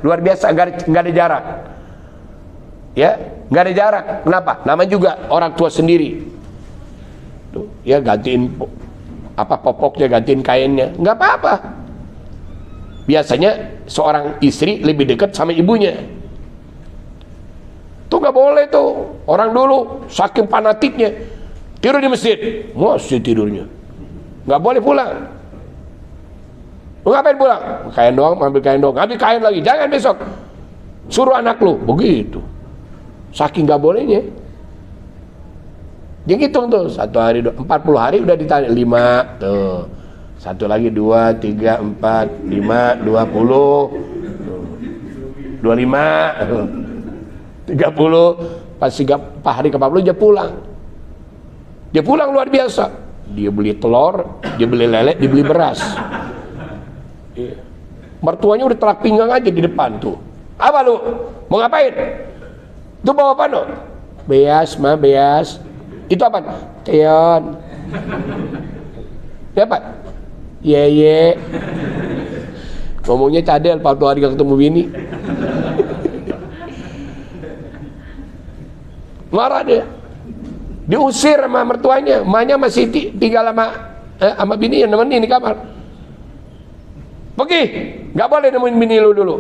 luar biasa, nggak ada jarak. Ya, nggak ada jarak. Kenapa? Namanya juga orang tua sendiri. Tuh, ya gantiin popoknya, gantiin kainnya, nggak apa-apa. Biasanya seorang istri lebih dekat sama ibunya. Tuh nggak boleh tuh. Orang dulu saking fanatiknya tidur di masjid, masih tidurnya. Nggak boleh pulang. Lu ngapain pulang? Kain doang, ambil kain doang, ambil kain lagi, jangan besok. Suruh anak lu, begitu. Saking nggak bolehnya. Dia ngitung tuh, 1 hari, 40 hari udah ditanya, 5 tuh. Satu lagi 2, 3, 4, 5, 20, 25, 30. Pas 4 hari ke-40 dia pulang. Dia pulang luar biasa. Dia beli telur, dia beli lele, dia beli beras. Mertuanya udah telak pinggang aja di depan tuh. Apa lu? Mau ngapain? Itu bawa apa no? Beas, ma, beas. Itu apa? Teon. Itu apa? Ye. Ngomongnya cadel, 40 hari gak ketemu bini. Marah dia. Diusir sama mertuanya. Emaknya masih tinggal sama bini yang nemenin di kamar. Pergi, nggak boleh nemuin bini lu dulu.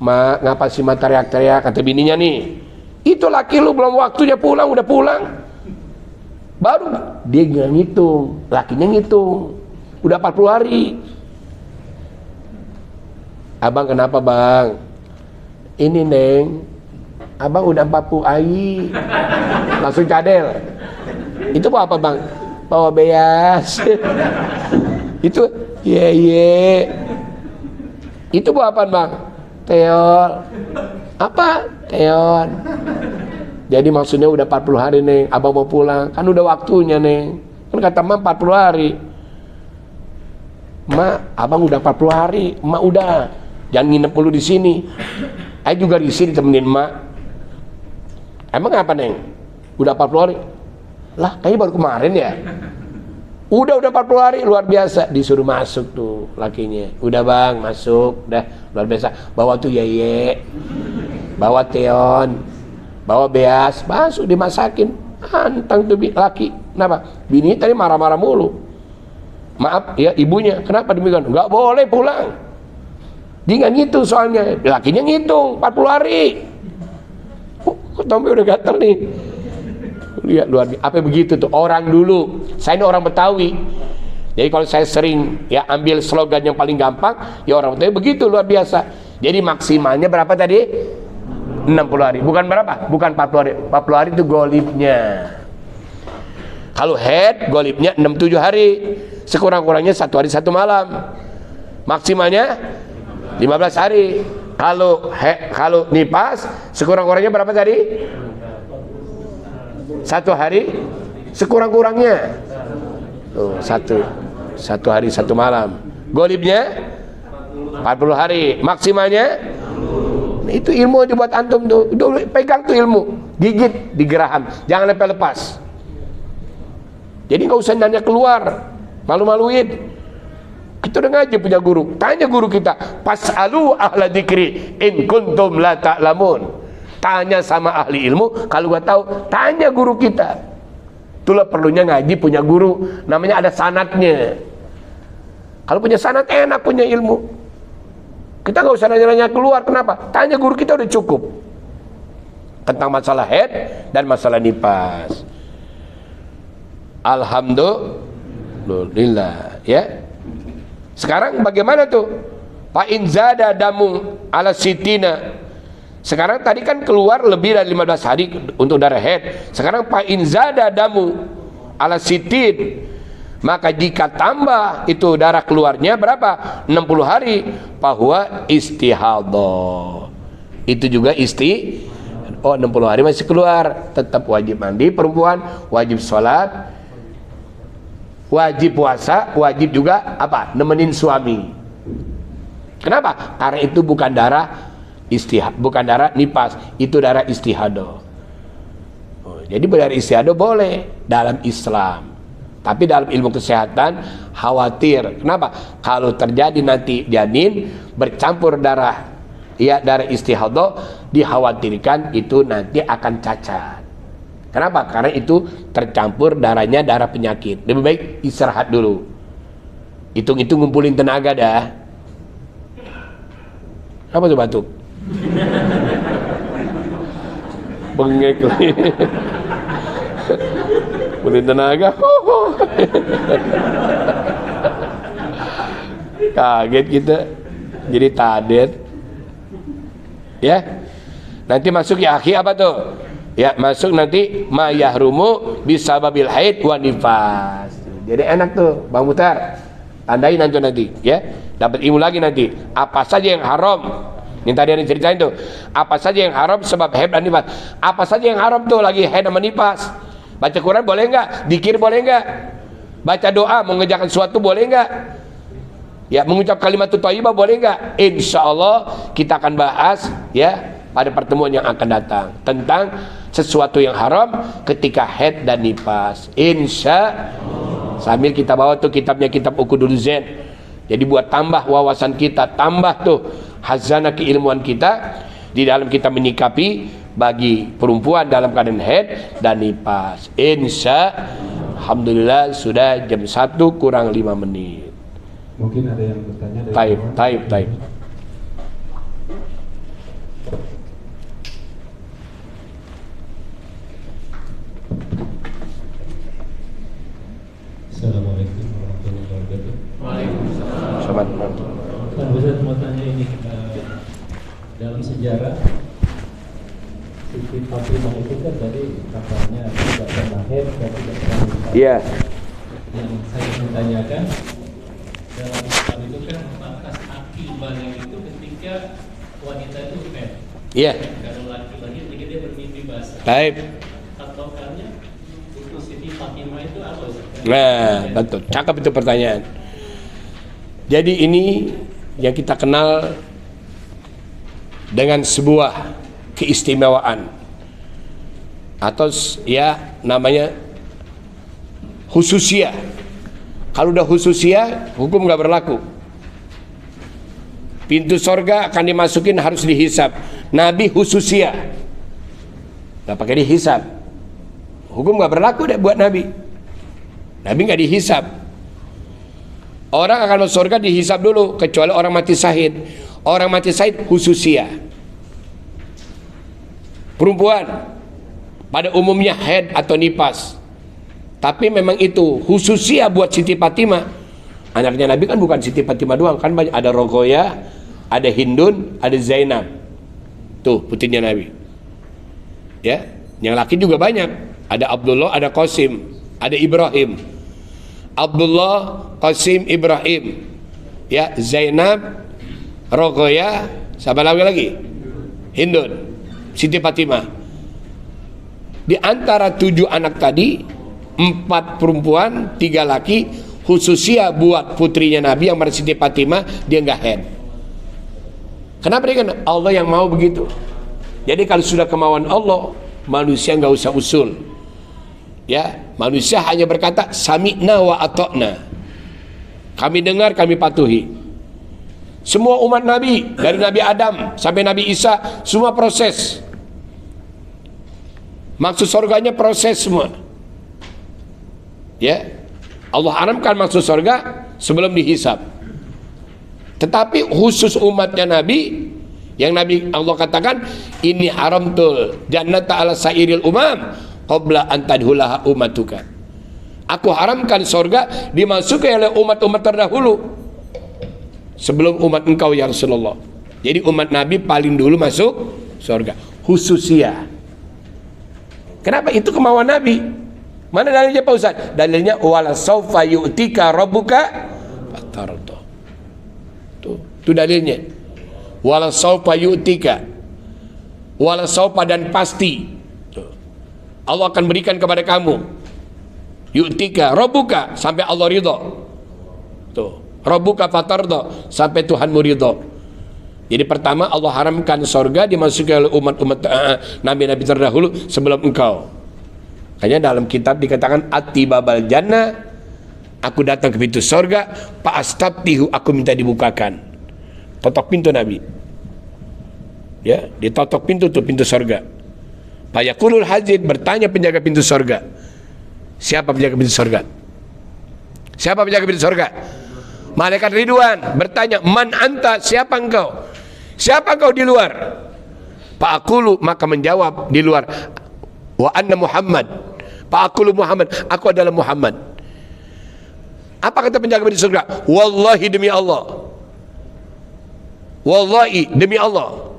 Mak, ngapa sih mak teriak-teriak? Kata bininya nih, itu laki lu belum waktunya pulang, udah pulang. Baru dia nggak ngitung, lakinya ngitung, udah 40 hari. Abang kenapa bang? Ini neng, abang udah 40 hari. Langsung cadel. Itu bawa apa bang? Bawa beas. Itu ye. Itu bawa apaan bang? Teon. Apa? Teon. Jadi maksudnya udah 40 hari neng, abang mau pulang, kan udah waktunya neng. Kan kata emak 40 hari. Emak, abang udah 40 hari, emak udah. Jangan nginep dulu di sini. Ayo juga di sini temenin emak. Emang apa neng? Udah 40 hari? Lah, kayaknya baru kemarin ya. Udah 40 hari, luar biasa. Disuruh masuk tuh lakinya. Udah bang, masuk. Udah, luar biasa. Bawa tuh ye. Bawa teon. Bawa beas. Masuk, dimasakin. Antang tuh laki. Kenapa? Bini tadi marah-marah mulu. Maaf ya ibunya. Kenapa demikian? Nggak boleh pulang. Dia nggak ngitung soalnya. Lakinya ngitung 40 hari. Kok Tommy udah gatel nih. Lihat luar biasa. Apa begitu tuh orang dulu. Saya ini orang Betawi. Jadi kalau saya sering ya ambil slogan yang paling gampang, ya orang Betawi begitu luar biasa. Jadi maksimalnya berapa tadi? 60 hari. Bukan berapa? Bukan 40 hari. 40 hari itu golibnya. Kalau head golibnya 67 hari. Sekurang-kurangnya 1 hari 1 malam. Maksimalnya 15 hari. Kalau nifas sekurang-kurangnya berapa tadi? 1 hari sekurang-kurangnya tuh 1 1 hari 1 malam. Golibnya 40 hari. Maksimalnya. Nah, itu ilmu dibuat antum tuh. Pegang tuh ilmu. Gigit di geraham. Jangan sampai lepas. Jadi nggak usah nanya keluar. Malu-maluin. Kita udah ngaji punya guru. Tanya guru kita. Fas'alu ahla dzikri in kuntum la ta'lamun. Tanya sama ahli ilmu. Kalau gak tahu, tanya guru kita. Itulah perlunya ngaji punya guru. Namanya ada sanadnya. Kalau punya sanad enak punya ilmu. Kita nggak usah nanya-nanya keluar. Kenapa? Tanya guru kita udah cukup. Tentang masalah haid dan masalah nifas. Alhamdulillah. Ya. Sekarang bagaimana tuh? Fa in zada damu ala sitina. Sekarang tadi kan keluar lebih dari 15 hari untuk darah haid. Sekarang fa in zada damu ala sitin. Maka jika tambah itu darah keluarnya berapa? 60 hari. Bahwa istihadah. Itu juga 60 hari masih keluar. Tetap wajib mandi perempuan, wajib sholat, wajib puasa, wajib juga apa? Nemenin suami. Kenapa? Karena itu bukan darah bukan darah nifas, itu darah istihadah. Jadi darah istihadah boleh dalam Islam. Tapi dalam ilmu kesehatan khawatir. Kenapa? Kalau terjadi nanti janin bercampur darah darah istihadah, dikhawatirkan itu nanti akan cacat. Kenapa? Karena itu tercampur darahnya darah penyakit. Lebih baik istirahat dulu. Hitung-hitung ngumpulin tenaga dah. Apa tuh batuk? Bengek lagi. Ngumpulin tenaga. Kaget kita. Jadi tadet. Ya. Nanti masuk ya akhi apa tuh? Ya, masuk nanti ma yahrumu bisababil haid wa nifas. Jadi enak tuh, Bang Mutar. Tandain nanti ya. Dapat ilmu lagi nanti. Apa saja yang haram? Ini tadi yang diceritain tuh. Apa saja yang haram sebab haid dan nifas? Apa saja yang haram tuh lagi haid dan nifas? Baca Quran boleh enggak? Dzikir boleh enggak? Baca doa mengerjakan sesuatu boleh enggak? Ya, mengucap kalimat thayyibah boleh enggak? Insyaallah kita akan bahas ya pada pertemuan yang akan datang tentang sesuatu yang haram ketika haid dan nifas. Insya sambil kita bawa tuh kitabnya, kitab Uqudul Zain. Jadi buat tambah wawasan kita, tambah tuh hazanah keilmuan kita di dalam kita menyikapi bagi perempuan dalam keadaan haid dan nifas. Insya alhamdulillah sudah jam 1 kurang 5 menit. Mungkin ada yang bertanya dari Taib. Assalamualaikum warahmatullahi wabarakatuh. Waalaikumsalam. Selamat. Kan Ustaz mau tanya ini, dalam sejarah Siti Fatimah itu kan tadi katanya tidak pernah haid dan tidak pernah nifas. Iya. Yang saya ingin tanyakan, dalam Islam itu kan batas akibatnya itu ketika wanita itu haid. Iya. Kalau laki-laki ketika dia bermimpi basah. Taib. Patokannya untuk Siti Fatimah itu apa Ustaz? Nah, betul. Cakep itu pertanyaan. Jadi ini yang kita kenal dengan sebuah keistimewaan atau ya namanya khususiyah. Kalau udah khususiyah, hukum nggak berlaku. Pintu sorga akan dimasukin harus dihisab. Nabi khususiyah, nggak pakai dihisab. Hukum nggak berlaku deh buat Nabi. Nabi nggak dihisab. Orang akan masuk surga dihisab dulu, kecuali orang mati syahid. Orang mati syahid khususiyah. Perempuan pada umumnya haid atau nifas. Tapi memang itu khususiyah buat Siti Fatimah. Anaknya Nabi kan bukan Siti Fatimah doang, kan banyak, ada Rogoya, ada Hindun, ada Zainab. Tuh putrinya Nabi. Ya, yang laki juga banyak. Ada Abdullah, ada Qasim, ada Ibrahim. Abdullah, Qasim, Ibrahim. Ya, Zainab, Rogoya, siapa lagi? Hindun, Siti Fatimah. Di antara 7 anak tadi, 4 perempuan, 3 laki, Khususnya buat putrinya Nabi yang bernama Siti Fatimah, dia nggak head. Kenapa dia kan? Allah yang mau begitu. Jadi kalau sudah kemauan Allah, manusia nggak usah usul. Ya, manusia hanya berkata sami'na wa ata'na. Kami dengar, kami patuhi. Semua umat Nabi, dari Nabi Adam sampai Nabi Isa, semua proses. Maksud surganya proses semua. Ya, Allah haramkan maksud surga sebelum dihisab. Tetapi khusus umatnya Nabi, yang Nabi Allah katakan, ini haramtul jannata ala sairil umam qabla an tadhulaha ummatuka. Aku haramkan surga dimasuki oleh umat-umat terdahulu sebelum umat engkau ya Rasulullah. Jadi umat Nabi paling dulu masuk surga. Khususnya. Kenapa? Itu kemauan Nabi. Mana dalilnya Pak Ustaz? Dalilnya wala saufa yu'tika rabbuka fatarda. Itu dalilnya. Wala saufa yu'tika. Wala saufa dan pasti. Allah akan berikan kepada kamu. Yu'tika rabbuka sampai Allah ridha. Tuh, rabbuka fatarda sampai Tuhanmu ridha. Jadi pertama Allah haramkan surga dimasuki oleh umat-umat nabi-nabi terdahulu sebelum engkau. Makanya dalam kitab dikatakan atibabal jannah, aku datang ke pintu surga, fa'astabtihu, aku minta dibukakan. Totok pintu Nabi. Ya, ditotok pintu tuh, pintu surga. Fayaqulul hajid, bertanya penjaga pintu surga. Siapa penjaga pintu surga? Siapa penjaga pintu surga? Malaikat Ridwan bertanya, man anta, siapa engkau? Siapa engkau di luar? Fa'aqulu, maka menjawab di luar, wa anna Muhammad. Fa'aqulu Muhammad, aku adalah Muhammad. Apa kata penjaga pintu surga? Wallahi, demi Allah. Wallahi, demi Allah.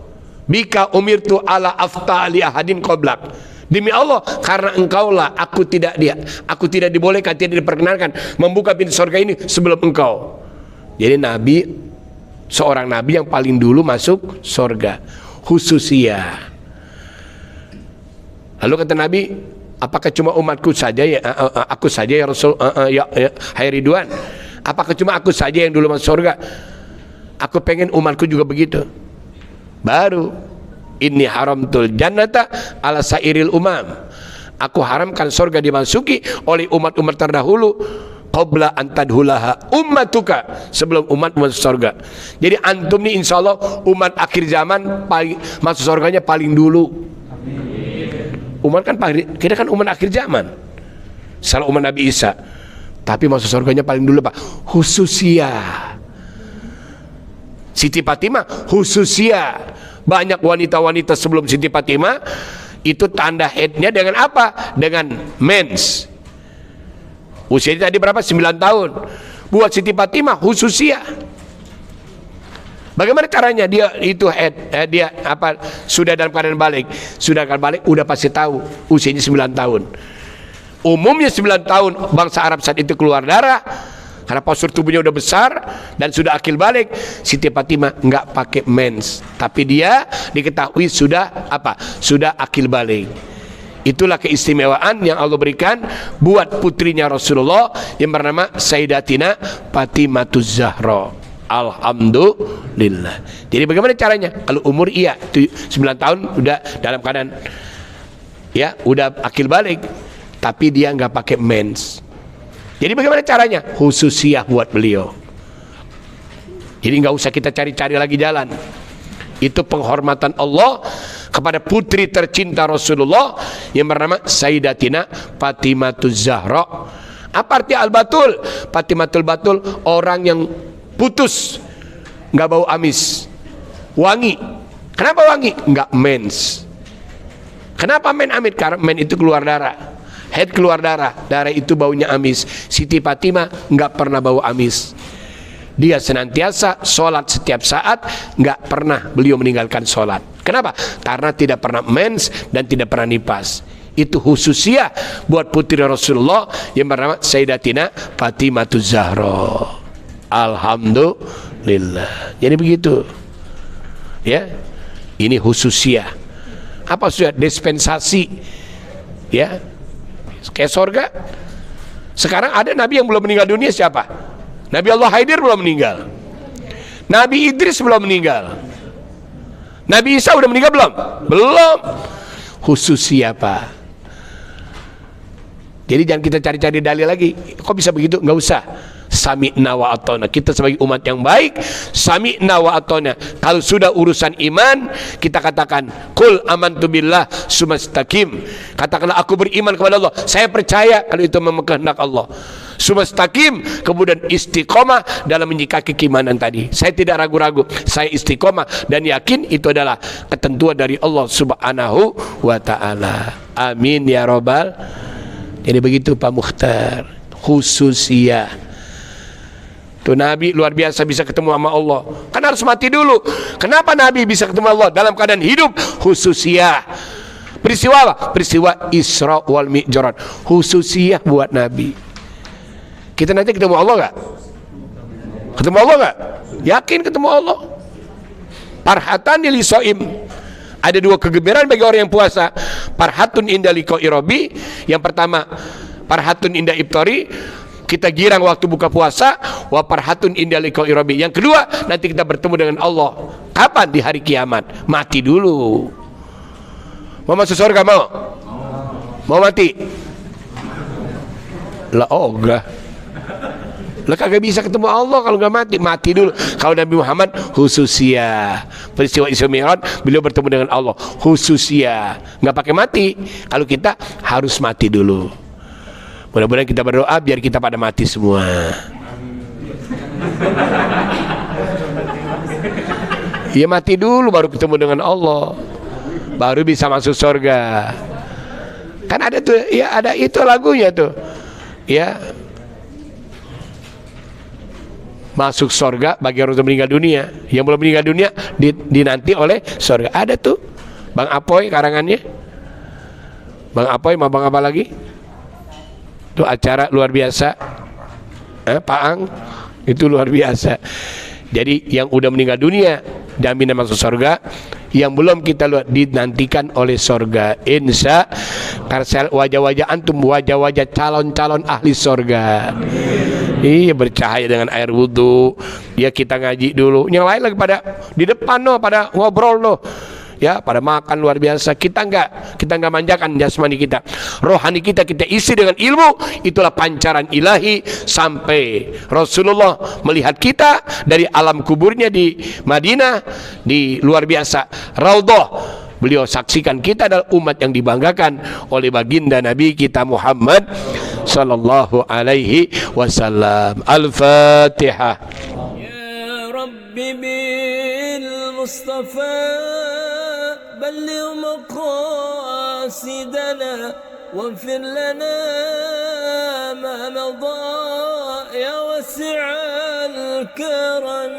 Bika umirtu ala aftali ahadin qablak. Demi Allah, karena engkaulah aku tidak dibolehkan, tidak diperkenankan membuka pintu surga ini sebelum engkau. Jadi Nabi, seorang Nabi yang paling dulu masuk surga. Khususnya. Lalu kata Nabi, apakah cuma umatku saja ya, aku saja ya Rasul, hai Ridwan, apakah cuma aku saja yang dulu masuk surga? Aku pengen umatku juga begitu. Baru inni haramtul jannata ala sairil umam, aku haramkan surga dimasuki oleh umat-umat terdahulu qabla an tadhulaha ummatuka, sebelum umat masuk surga. Jadi antum nih insyaallah umat akhir zaman paling masuk surganya paling dulu. Umat kan paling, kita kan umat akhir zaman salah umat Nabi Isa, tapi masuk surganya paling dulu Pak. Khususnya Siti Fatimah, khususnya banyak wanita-wanita sebelum Siti Fatimah itu tanda haidnya dengan apa? Dengan mens. Usianya tadi berapa? 9 tahun. Buat Siti Fatimah khususnya. Bagaimana caranya dia itu haid? Dia apa? Sudah dalam keadaan balik. Sudah akan balik, udah pasti tahu usianya 9 tahun. Umumnya 9 tahun bangsa Arab saat itu keluar darah. Karena postur tubuhnya udah besar dan sudah akil balik. Siti Fatimah nggak pakai mens, tapi dia diketahui sudah apa? Sudah akil balik. Itulah keistimewaan yang Allah berikan buat putrinya Rasulullah yang bernama Sayyidatina Fatimatuz Zahra. Alhamdulillah. Jadi bagaimana caranya? Kalau umur iya 9 tahun udah dalam keadaan ya udah akil balik, tapi dia nggak pakai mens. Jadi bagaimana caranya? Khususiyah buat beliau. Jadi nggak usah kita cari-cari lagi jalan. Itu penghormatan Allah kepada putri tercinta Rasulullah yang bernama Sayyidatina Fatimatuz Zahra. Apa arti al-batul? Fatimatul batul, orang yang putus, nggak bau amis, wangi. Kenapa wangi? Nggak mens. Kenapa men amit? Karena men itu keluar darah. Head keluar darah, darah itu baunya amis. Siti Fatimah nggak pernah bau amis. Dia senantiasa sholat setiap saat, nggak pernah beliau meninggalkan sholat. Kenapa? Karena tidak pernah mens dan tidak pernah nipas. Itu khususnya buat putri Rasulullah yang bernama Sayyidatina Fatimatuz Zahra. Alhamdulillah. Jadi begitu. Ya, ini khususnya. Apa sudah dispensasi? Ya. Kayak surga Sekarang ada nabi yang belum meninggal dunia, siapa? Nabi Allah Haidir belum meninggal. Nabi Idris belum meninggal. Nabi Isa udah meninggal belum? Belum. Khusus siapa? Jadi jangan kita cari-cari dalil lagi. Kok bisa begitu? Nggak usah. Sami'na wa ata'na. Kita sebagai umat yang baik, sami'na wa ata'na. Kalau sudah urusan iman, kita katakan qul amantu billah sumastaqim. Katakanlah aku beriman kepada Allah, saya percaya kalau itu memang kehendak Allah. Sumastaqim, kemudian istiqomah dalam menyikapi keimanan tadi. Saya tidak ragu-ragu, saya istiqomah dan yakin itu adalah ketentuan dari Allah Subhanahu wa ta'ala. Amin ya rabbal. Jadi begitu Pak Mukhtar, khususiyah. Tuh Nabi luar biasa bisa ketemu sama Allah. Kan harus mati dulu. Kenapa Nabi bisa ketemu Allah dalam keadaan hidup? Khususiyah. Peristiwa apa? Peristiwa Isra wal Mi'raj. Khususiyah buat Nabi. Kita nanti ketemu Allah gak? Ketemu Allah gak? Yakin ketemu Allah. Parhatan li soim. Ada dua kegembiraan bagi orang yang puasa. Parhatun inda liqa'i rabbi. Yang pertama, parhatun inda iftari, kita girang waktu buka puasa. Wa parhatun inda liqa'i rabbi. Yang kedua, nanti kita bertemu dengan Allah. Kapan? Di hari kiamat. Mati dulu. Mau masuk surga mau? Mau mati? Lah enggak. Lah kagak bisa ketemu Allah kalau nggak mati. Mati dulu. Kalau Nabi Muhammad khususiyah. Peristiwa Isra Mi'raj, beliau bertemu dengan Allah khususiyah. Nggak pakai mati. Kalau kita harus mati dulu. Mudah-mudahan kita berdoa biar kita pada mati semua. Ya mati dulu baru ketemu dengan Allah. Baru bisa masuk surga. Kan ada tuh, ya ada itu lagunya tuh. Ya. Masuk surga bagi orang yang meninggal dunia. Yang belum meninggal dunia dinanti oleh surga. Ada tuh Bang Apoy karangannya. Bang Apoy sama Bang apa lagi? Itu acara luar biasa. Pak Ang itu luar biasa. Jadi yang udah meninggal dunia jaminan masuk surga. Yang belum kita lihat dinantikan oleh surga. Insya Allah wajah-wajah antum, wajah-wajah calon-calon ahli surga. Iya, bercahaya dengan air wudhu. Ya kita ngaji dulu. Yang lain lagi pada di depan loh, pada ngobrol loh. Ya, pada makan luar biasa. Kita enggak manjakan jasmani kita. Rohani kita isi dengan ilmu. Itulah pancaran ilahi sampai Rasulullah melihat kita dari alam kuburnya di Madinah, di luar biasa Raudhah. Beliau saksikan kita adalah umat yang dibanggakan oleh baginda Nabi kita Muhammad sallallahu alaihi wasallam. Al-Fatihah. Ya Rabbi bil Mustafa بلغ مقاصدنا واغفر لنا ما مضى يا واسع الكرم.